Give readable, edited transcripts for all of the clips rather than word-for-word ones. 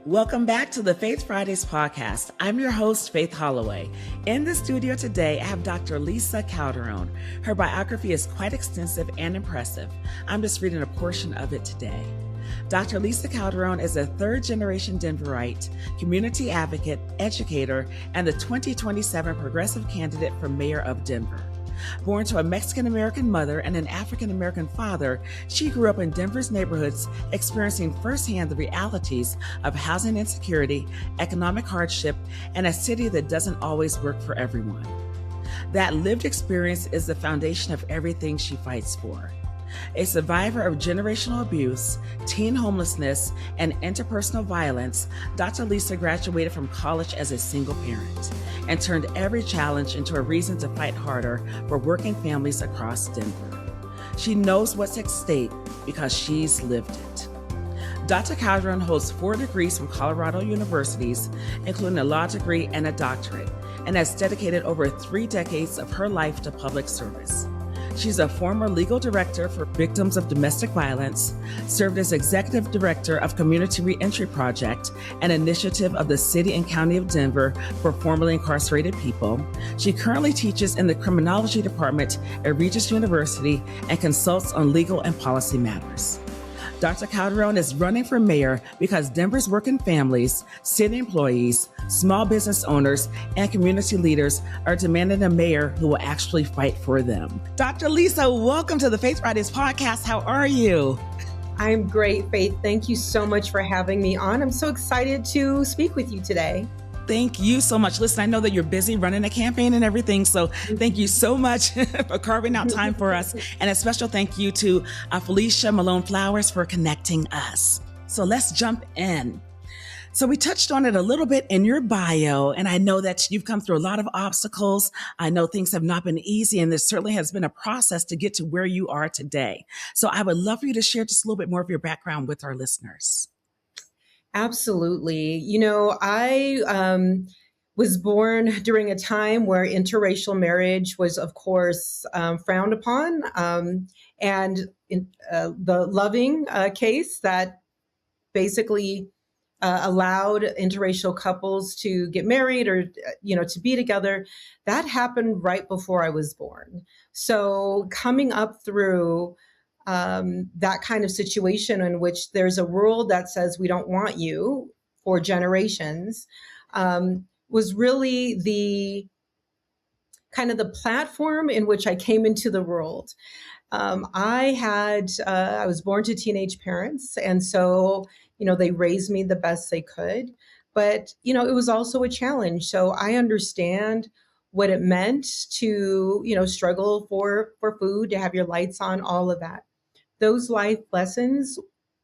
Welcome back to the Faith Fridays podcast. I'm your host, Faith Holloway. In the studio today, I have Dr. Lisa Calderón. Her biography is quite extensive and impressive. I'm just reading a portion of it today. Dr. Lisa Calderón is a third-generation Denverite, community advocate, educator, and the 2027 progressive candidate for mayor of Denver. Born to a Mexican-American mother and an African-American father, she grew up in Denver's neighborhoods, experiencing firsthand the realities of housing insecurity, economic hardship, and a city that doesn't always work for everyone. That lived experience is the foundation of everything she fights for. A survivor of generational abuse, teen homelessness, and interpersonal violence, Dr. Lisa graduated from college as a single parent and turned every challenge into a reason to fight harder for working families across Denver. She knows what's at stake because she's lived it. Dr. Calderón holds 4 degrees from Colorado universities, including a law degree and a doctorate, and has dedicated over 3 decades of her life to public service. She's a former legal director for victims of domestic violence, served as executive director of Community Reentry Project, an initiative of the City and County of Denver for formerly incarcerated people. She currently teaches in the criminology department at Regis University and consults on legal and policy matters. Dr. Calderón is running for mayor because Denver's working families, city employees, small business owners, and community leaders are demanding a mayor who will actually fight for them. Dr. Lisa, welcome to the Faith Fridays podcast. How are you? I'm great, Faith. Thank you so much for having me on. I'm so excited to speak with you today. Thank you so much. Listen, I know that you're busy running a campaign and everything, so thank you so much for carving out time for us. And a special thank you to Felicia Malone Flowers for connecting us. So let's jump in. So we touched on it a little bit in your bio, and I know that you've come through a lot of obstacles. I know things have not been easy, and there certainly has been a process to get to where you are today. So I would love for you to share just a little bit more of your background with our listeners. Absolutely. I was born during a time where interracial marriage was, of course, frowned upon. And in the Loving case that basically allowed interracial couples to get married or, to be together, that happened right before I was born. So coming up through that kind of situation in which there's a rule that says we don't want you for generations, was really the kind of the platform in which I came into the world. I was born to teenage parents, and so, they raised me the best they could, but, it was also a challenge. So I understand what it meant to, struggle for food, to have your lights on, all of that. Those life lessons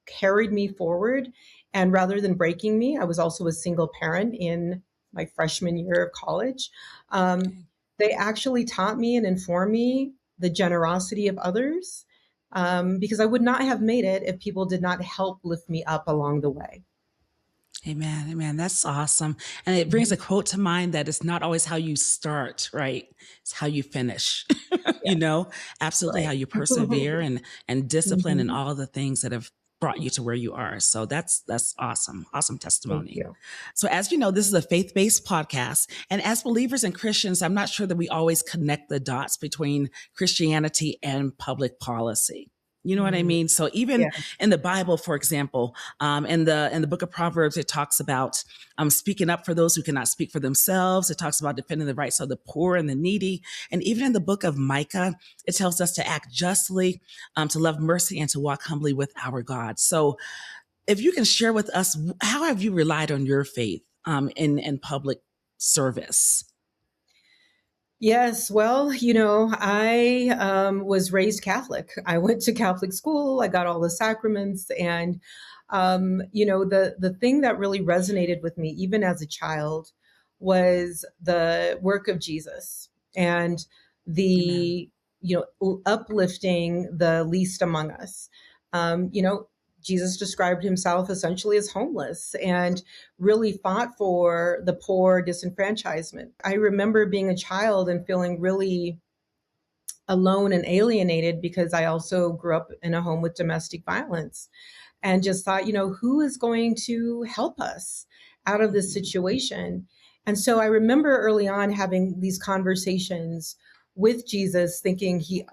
carried me forward. And rather than breaking me, I was also a single parent in my freshman year of college. They actually taught me and informed me the generosity of others, because I would not have made it if people did not help lift me up along the way. Amen. Amen. That's awesome. And it brings a quote to mind that it's not always how you start, right? It's how you finish, absolutely Right. how you persevere and discipline and all of the things that have brought you to where you are. So that's awesome. Awesome testimony. Thank you. So as you know, this is a faith-based podcast. And as believers and Christians, I'm not sure that we always connect the dots between Christianity and public policy. You know what I mean? So even in the Bible, for example, in the book of Proverbs, it talks about speaking up for those who cannot speak for themselves. It talks about defending the rights of the poor and the needy. And even in the book of Micah, it tells us to act justly, to love mercy, and to walk humbly with our God. So if you can share with us, how have you relied on your faith in public service? Yes, well, I was raised Catholic. I went to Catholic school. I got all the sacraments, and the thing that really resonated with me, even as a child, was the work of Jesus and the uplifting the least among us. Jesus described himself essentially as homeless and really fought for the poor, disenfranchisement. I remember being a child and feeling really alone and alienated because I also grew up in a home with domestic violence. and just thought, who is going to help us out of this situation? And so I remember early on having these conversations with Jesus, thinking he,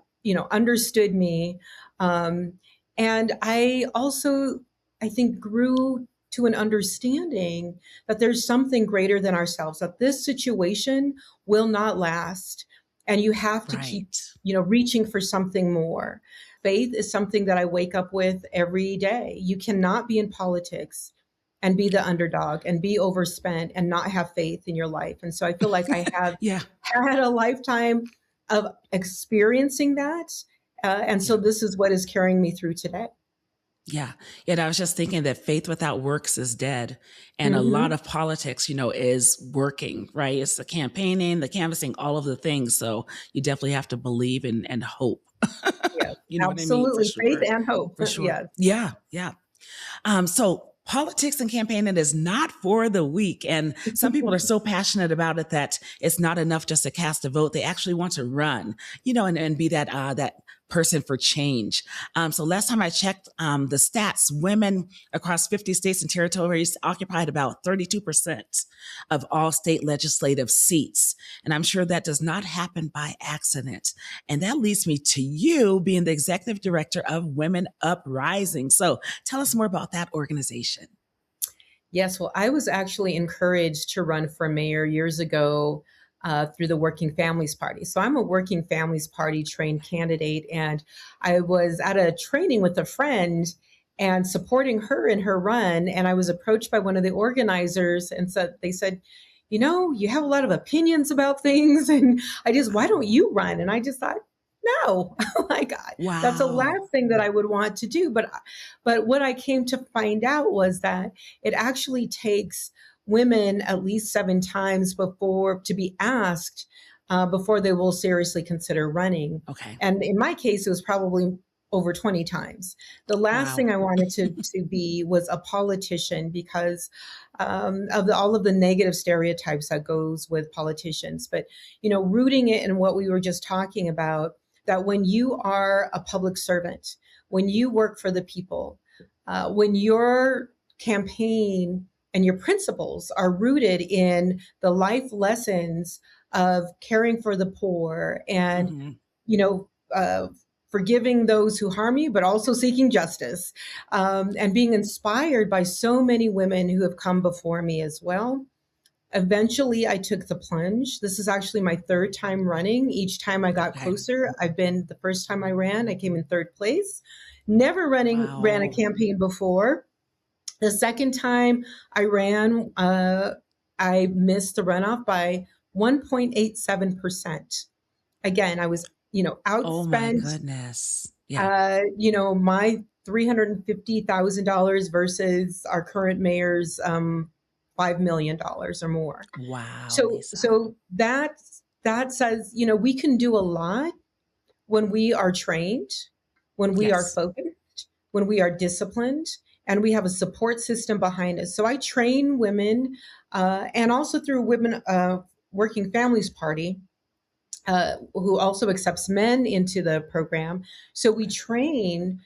understood me. And I also, I think, grew to an understanding that there's something greater than ourselves, that this situation will not last. And you have to keep, Right. reaching for something more. Faith is something that I wake up with every day. You cannot be in politics and be the underdog and be overspent and not have faith in your life. And so I feel like I have Yeah. had a lifetime of experiencing that. And so Yeah. this is what is carrying me through today. Yeah. And I was just thinking that faith without works is dead. And a lot Mm-hmm. of politics, is working, right? It's the campaigning, the canvassing, all of the things. So you definitely have to believe and hope. Yes, You know what I mean? For absolutely. Faith sure. and hope. For sure. Yes. Yeah. Yeah. So politics and campaigning is not for the weak. And some people are so passionate about it that it's not enough just to cast a vote. They actually want to run, and be that person for change. So last time I checked the stats, women across 50 states and territories occupied about 32% of all state legislative seats. And I'm sure that does not happen by accident. And that leads me to you being the executive director of Women Uprising. So tell us more about that organization. Yes, well, I was actually encouraged to run for mayor years ago through the Working Families Party. So I'm a Working Families Party trained candidate, and I was at a training with a friend and supporting her in her run. And I was approached by one of the organizers and they said, you have a lot of opinions about things, and why don't you run? And I just thought, no, my God, that's the Wow. last thing that I would want to do. But what I came to find out was that it actually takes women at least 7 times before to be asked before they will seriously consider running. Okay. And in my case, it was probably over 20 times. The last Wow. thing I wanted to be was a politician because of all of the negative stereotypes that goes with politicians. But, rooting it in what we were just talking about, that when you are a public servant, when you work for the people, when your campaign and your principles are rooted in the life lessons of caring for the poor and, Mm-hmm. you know, forgiving those who harm you, but also seeking justice, and being inspired by so many women who have come before me as well. Eventually, I took the plunge. This is actually my 3rd time running. Each time I got Okay. closer. The first time I ran, I came in 3rd place. Never ran a Wow. campaign before. The second time I ran, I missed the runoff by 1.87%. Again, I was, Oh my outspent, goodness. Yeah. my $350,000 versus our current mayor's $5 million or more. Wow, So Lisa. so that says, we can do a lot when we are trained, when we are Yes. focused, when we are disciplined, and we have a support system behind us. So I train women, and also through Women Working Families Party, who also accepts men into the program. So we train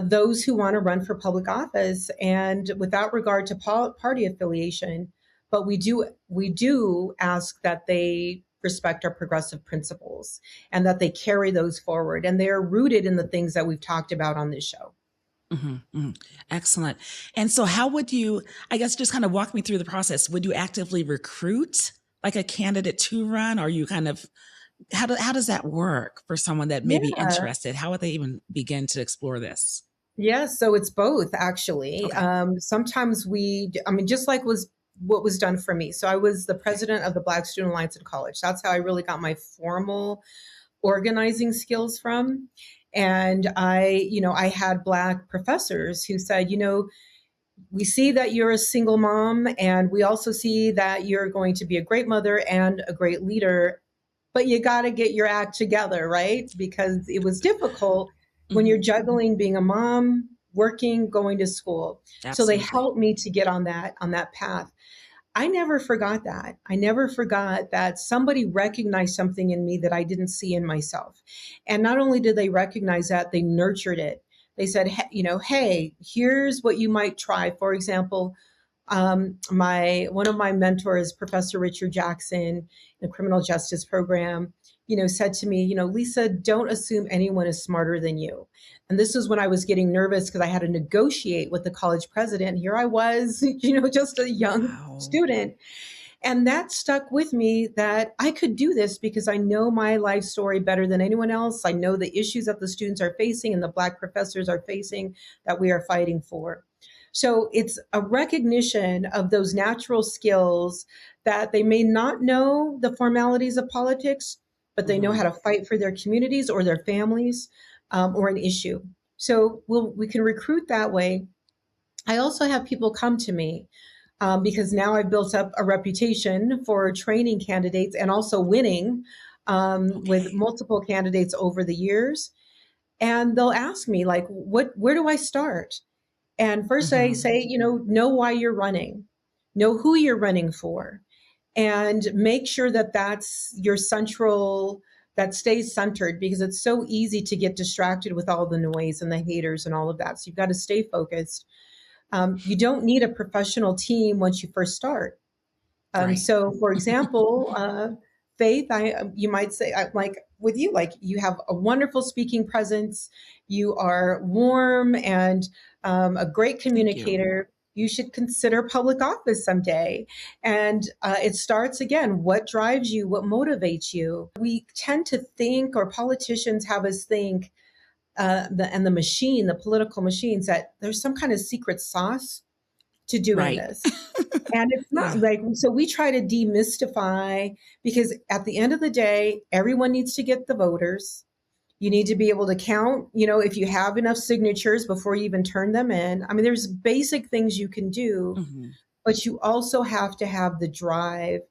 those who want to run for public office, and without regard to party affiliation, but we do ask that they respect our progressive principles and that they carry those forward, and they are rooted in the things that we've talked about on this show. Mm-hmm, mm-hmm. Excellent. And so how would you, I guess, just kind of walk me through the process? Would you actively recruit like a candidate to run? Or you kind of, how does that work for someone that may be Yeah. interested? How would they even begin to explore this? Yeah, so it's both actually. Okay. Sometimes just like was what was done for me. So I was the Okay. president of the Black Student Alliance in college. That's how I really got my formal organizing skills from. And I had Black professors who said, we see that you're a single mom, and we also see that you're going to be a great mother and a great leader, but you got to get your act together, right? Because it was difficult when you're Mm-hmm. juggling being a mom, working, going to school. So they Absolutely. helped me to get on that path. I never forgot that. I never forgot that somebody recognized something in me that I didn't see in myself. And not only did they recognize that, they nurtured it. They said, hey, here's what you might try. For example, one of my mentors, Professor Richard Jackson, in the criminal justice program, said to me, Lisa, don't assume anyone is smarter than you. And this was when I was getting nervous because I had to negotiate with the college president. Here I was, just a young Wow. student. And that stuck with me, that I could do this because I know my life story better than anyone else. I know the issues that the students are facing and the Black professors are facing that we are fighting for. So it's a recognition of those natural skills that they may not know the formalities of politics, but they know how to fight for their communities or their families, or an issue. So we can recruit that way. I also have people come to me because now I've built up a reputation for training candidates and also winning with multiple candidates over the years. And they'll ask me, like, where do I start? And first I say, know why you're running, know who you're running for, and make sure that that's your that stays centered, because it's so easy to get distracted with all the noise and the haters and all of that. So you've got to stay focused. You don't need a professional team once you first start. Right. So, for example, Faith, you might say, like with you, like you have a wonderful speaking presence. You are warm and a great communicator. You should consider public office someday. And it starts again, what drives you? What motivates you? We tend to think, or politicians have us think, the political machines, that there's some kind of secret sauce to doing this. And it's not so we try to demystify, because at the end of the day, everyone needs to get the voters. You need to be able to count, if you have enough signatures before you even turn them in. I mean, there's basic things you can do, but you also have to have the drive.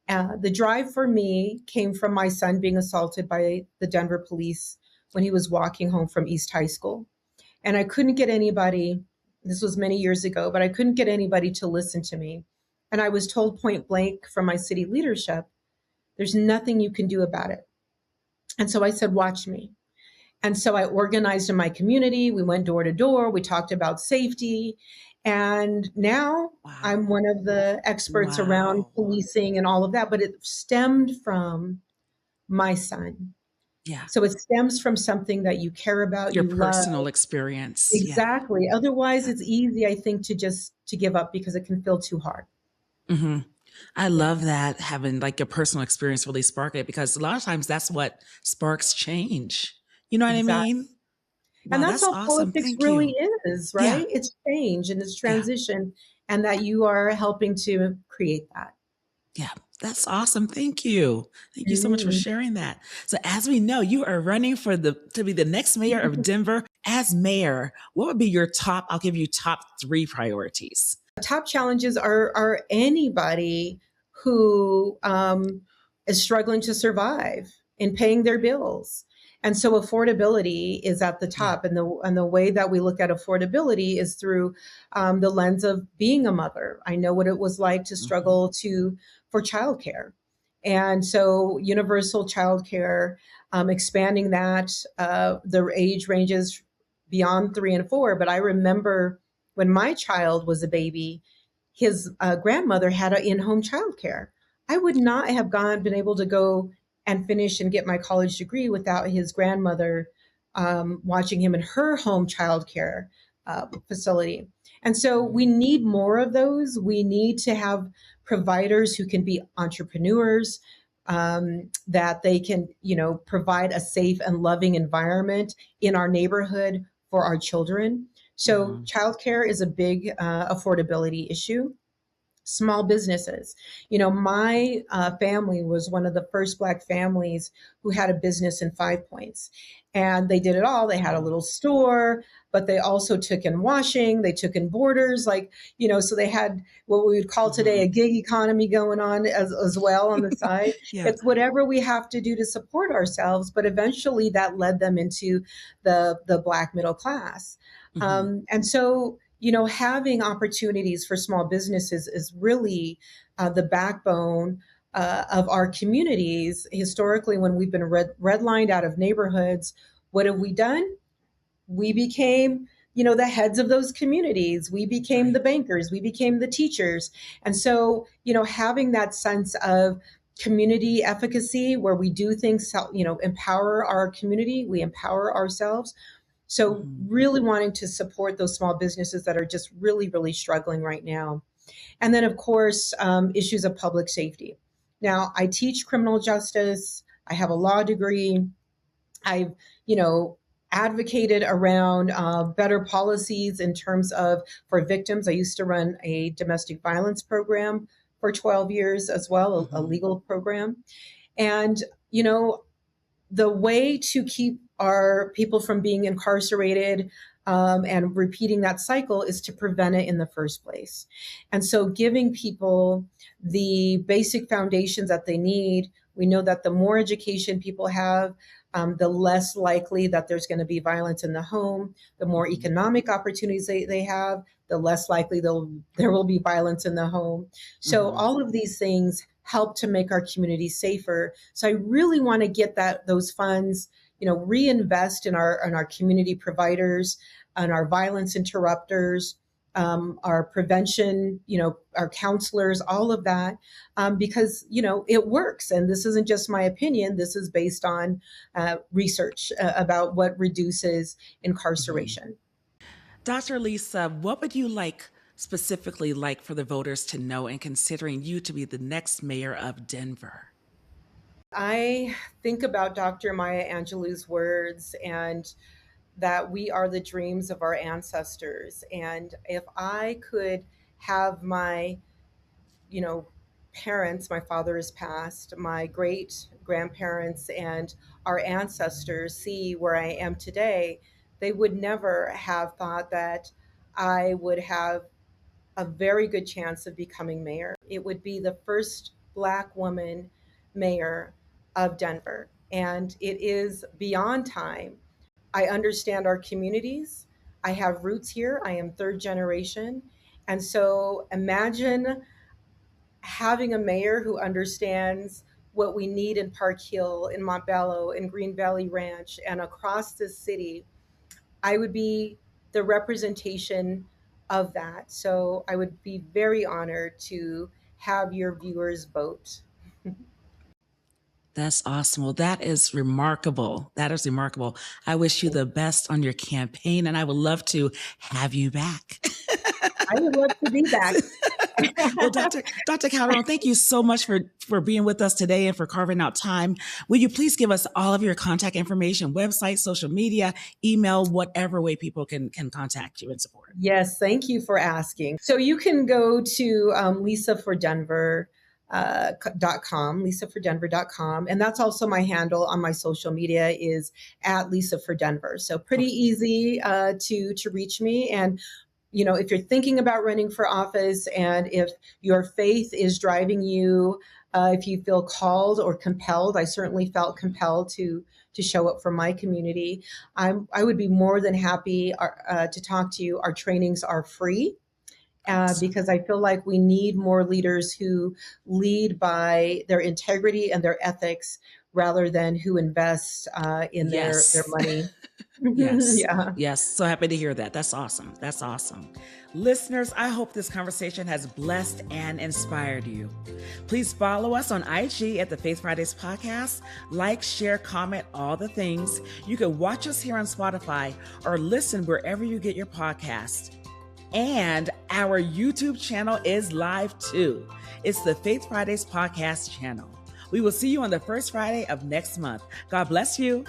The drive for me came from my son being assaulted by the Denver police when he was walking home from East High School. And I couldn't get anybody, this was many years ago, but I couldn't get anybody to listen to me. And I was told point blank from my city leadership, there's nothing you can do about it. And so I said, watch me. And so I organized in my community. We went door to door. We talked about safety. And now I'm one of the experts around policing and all of that, but it stemmed from my son. Yeah. So it stems from something that you care about, your you personal love. experience. Exactly. Yeah. Otherwise, it's easy, I think, to give up because it can feel too hard. I love that, having like your personal experience really spark it, because a lot of times that's what sparks change. You know what I mean? Wow, And that's all awesome. politics Thank really you. is, right? It's change and it's transition, and that you are helping to create that. Yeah, that's awesome. Thank you. Thank you so much for sharing that. So as we know, you are running to be the next mayor of Denver. As mayor, what would be your I'll give you top 3 priorities. Top challenges are anybody who is struggling to survive and paying their bills. And so affordability is at the top. And the way that we look at affordability is through the lens of being a mother. I know what it was like to struggle for childcare. And so universal childcare, expanding that, the age ranges beyond 3 and 4. But I remember when my child was a baby, his grandmother had in-home childcare. I would not have been able to go and finish and get my college degree without his grandmother watching him in her home childcare facility. And so we need more of those. We need to have providers who can be entrepreneurs, that they can, provide a safe and loving environment in our neighborhood for our children. So childcare is a big affordability issue. Small businesses. My family was one of the first Black families who had a business in Five Points. And they did it all. They had a little store, but they also took in washing, they took in boarders, so they had what we would call today a gig economy going on as well on the side. It's whatever we have to do to support ourselves, but eventually that led them into the Black middle class. And so, having opportunities for small businesses is really the backbone of our communities. Historically, when we've been redlined out of neighborhoods, what have we done? we became, the heads of those communities. We became the bankers, we became the teachers. And so, having that sense of community efficacy where we do things, empower our community, we empower ourselves. So really wanting to support those small businesses that are just really, really struggling right now. And then, of course, issues of public safety. Now, I teach criminal justice. I have a law degree. I've, advocated around better policies in terms of for victims. I used to run a domestic violence program for 12 years as well, a legal program. And, the way to keep our people from being incarcerated and repeating that cycle is to prevent it in the first place. And so giving people the basic foundations that they need, we know that the more education people have, the less likely that there's going to be violence in the home. The more economic opportunities they have, the less likely there will be violence in the home. So all of these things help to make our community safer. So I really want to get those funds, reinvest in our community providers and our violence interrupters, our prevention, our counselors, all of that, because, it works. And this isn't just my opinion. This is based on research about what reduces incarceration. Dr. Lisa, what would you specifically like for the voters to know in considering you to be the next mayor of Denver? I think about Dr. Maya Angelou's words and that we are the dreams of our ancestors. And if I could have my, parents, my father is passed, my great grandparents and our ancestors see where I am today, they would never have thought that I would have a very good chance of becoming mayor. It would be the first Black woman mayor of Denver. And it is beyond time. I understand our communities. I have roots here. I am third generation. And so imagine having a mayor who understands what we need in Park Hill, in Montbello, in Green Valley Ranch, and across this city. I would be the representation of that. So I would be very honored to have your viewers vote. That's awesome. Well, that is remarkable. That is remarkable. I wish you the best on your campaign, and I would love to have you back. I would love to be back. Well, Dr. Calderón, thank you so much for being with us today and for carving out time. Will you please give us all of your contact information, website, social media, email, whatever way people can contact you and support? Yes, thank you for asking. So you can go to LisaForDenver.com, LisaForDenver.com. And that's also my handle on my social media is @LisaForDenver. So pretty easy to reach me. And if you're thinking about running for office and if your faith is driving you, if you feel called or compelled, I certainly felt compelled to show up for my community. I would be more than happy to talk to you. Our trainings are free. Because I feel like we need more leaders who lead by their integrity and their ethics rather than who invest in their money. Yes. Yeah. Yes. So happy to hear that. That's awesome. That's awesome. Listeners, I hope this conversation has blessed and inspired you. Please follow us on IG at the Faith Fridays podcast. Like, share, comment, all the things. You can watch us here on Spotify or listen wherever you get your podcast. And our YouTube channel is live too. It's the Faith Fridays podcast channel. We will see you on the first Friday of next month. God bless you.